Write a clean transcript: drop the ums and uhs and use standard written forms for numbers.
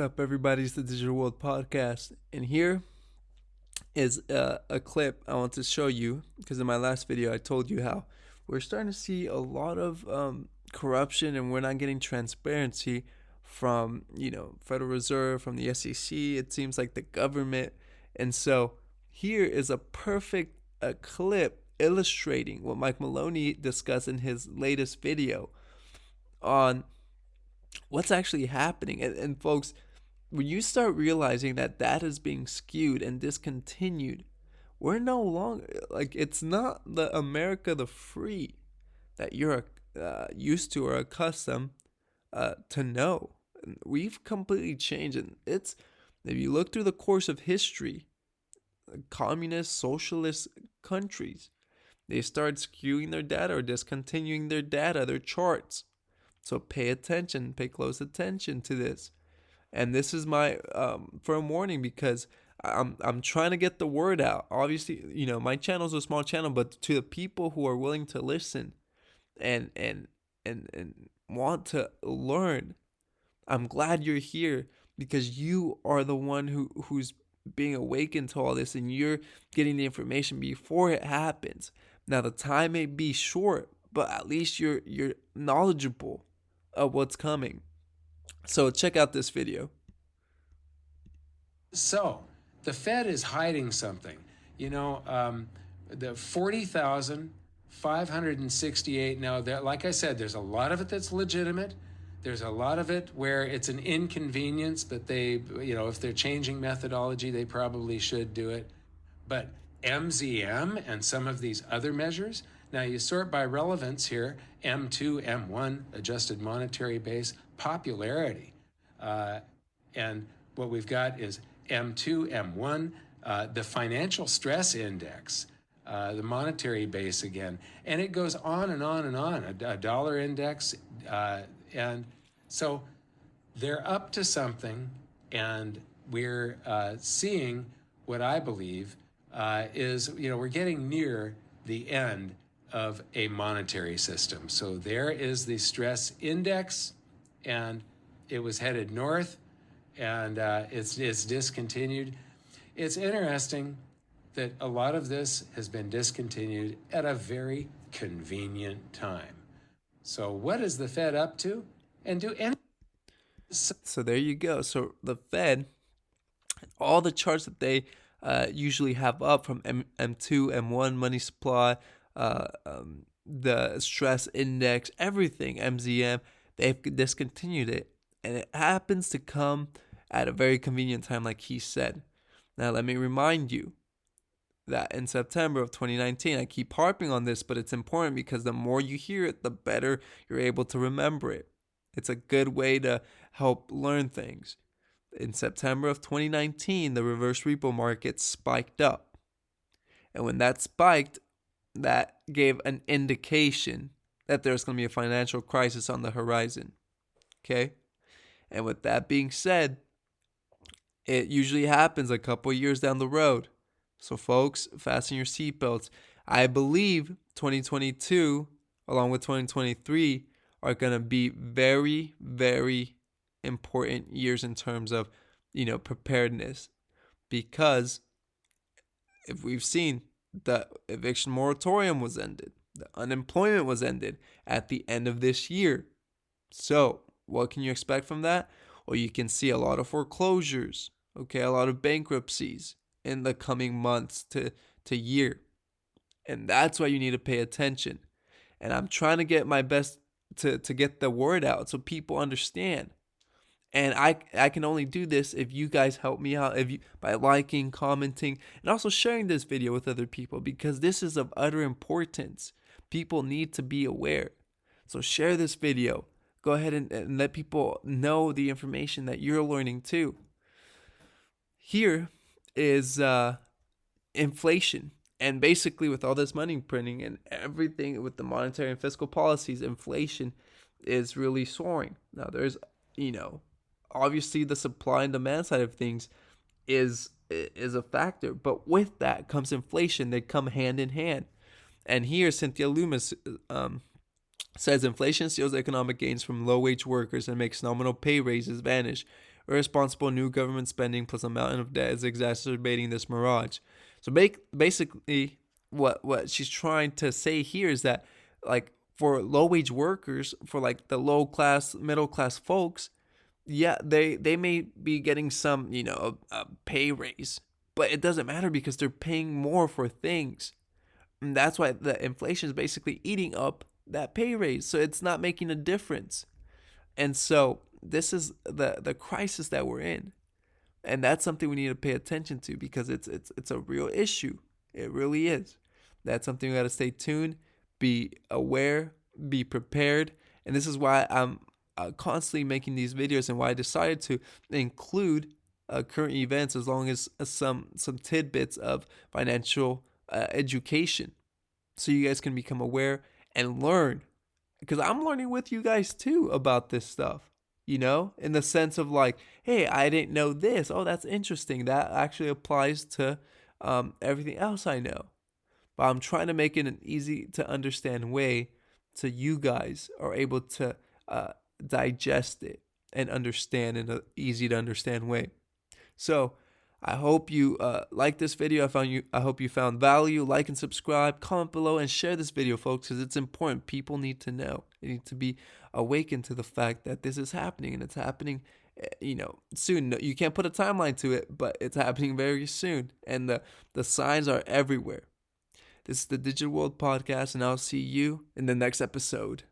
Up, everybody's the Digital World Podcast, and here is a clip I want to show you because in my last video I told you how we're starting to see a lot of corruption and we're not getting transparency from Federal Reserve, from the SEC. It seems like the government, and so here is a perfect clip illustrating what Mike Maloney discussed in his latest video on what's actually happening. And folks, when you start realizing that that is being skewed and discontinued, we're no longer like it's not the America the free that you're used to or accustomed to know. We've completely changed, and it's if you look through the course of history, communist, socialist countries, they start skewing their data or discontinuing their data, their charts. So pay attention, pay close attention to this. And this is my firm warning because I'm trying to get the word out. Obviously, my channel is a small channel, but to the people who are willing to listen and want to learn, I'm glad you're here because you are the one who's being awakened to all this, and you're getting the information before it happens. Now the time may be short, but at least you're knowledgeable of what's coming. So check out this video. So the Fed is hiding something. The 40,568. Now, like I said, there's a lot of it that's legitimate. There's a lot of it where it's an inconvenience, but if they're changing methodology, they probably should do it. But MZM and some of these other measures, now you sort by relevance here: M2, M1, adjusted monetary base, popularity. And what we've got is M2, M1, the financial stress index, the monetary base again. And it goes on and on and on, a dollar index. And so they're up to something, and we're seeing what I believe is, we're getting near the end of a monetary system. So there is the stress index, and it was headed north, and it's discontinued. It's interesting that a lot of this has been discontinued at a very convenient time. So what is the Fed up to? And do any... So there you go. So the Fed, all the charts that they usually have up from M2, M1, money supply, the stress index, everything, MZM, they've discontinued it. And it happens to come at a very convenient time, like he said. Now, let me remind you that in September of 2019, I keep harping on this, but it's important because the more you hear it, the better you're able to remember it. It's a good way to help learn things. In September of 2019, the reverse repo market spiked up. And when that spiked, that gave an indication that there's going to be a financial crisis on the horizon. Okay? And with that being said, it usually happens a couple years down the road. So, folks, fasten your seatbelts. I believe 2022, along with 2023, are going to be very, very important years in terms of, preparedness. Because if we've seen the eviction moratorium was ended, the unemployment was ended at the end of this year. So, what can you expect from that? Well, you can see a lot of foreclosures, okay, a lot of bankruptcies in the coming months to year. And that's why you need to pay attention. And I'm trying to get my best to get the word out so people understand. And I can only do this if you guys help me out, if you by liking, commenting, and also sharing this video with other people, because this is of utter importance. People need to be aware. So share this video. Go ahead and let people know the information that you're learning too. Here is inflation. And basically, with all this money printing and everything with the monetary and fiscal policies, inflation is really soaring. Now, there's, obviously the supply and demand side of things is a factor, but with that comes inflation. They come hand in hand. And here, Cynthia Loomis says inflation steals economic gains from low-wage workers and makes nominal pay raises vanish. Irresponsible new government spending plus a mountain of debt is exacerbating this mirage. So basically, what she's trying to say here is that, like, for low wage workers, for like the low class, middle class folks, yeah, they may be getting some, a pay raise, but it doesn't matter because they're paying more for things. And that's why the inflation is basically eating up that pay raise. So it's not making a difference. And so this is the crisis that we're in. And that's something we need to pay attention to because it's a real issue. It really is. That's something we got to stay tuned, be aware, be prepared. And this is why I'm constantly making these videos and why I decided to include current events as long as some tidbits of financial education, so you guys can become aware and learn. Because I'm learning with you guys too about this stuff, in the sense of like, hey, I didn't know this. Oh, that's interesting. That actually applies to everything else I know. But I'm trying to make it an easy to understand way so you guys are able to digest it and understand in an easy to understand way. So I hope you like this video. I hope you found value. Like and subscribe, comment below, and share this video, folks, because it's important. People need to know. They need to be awakened to the fact that this is happening, and it's happening, soon. You can't put a timeline to it, but it's happening very soon, and the signs are everywhere. This is the Digital World Podcast, and I'll see you in the next episode.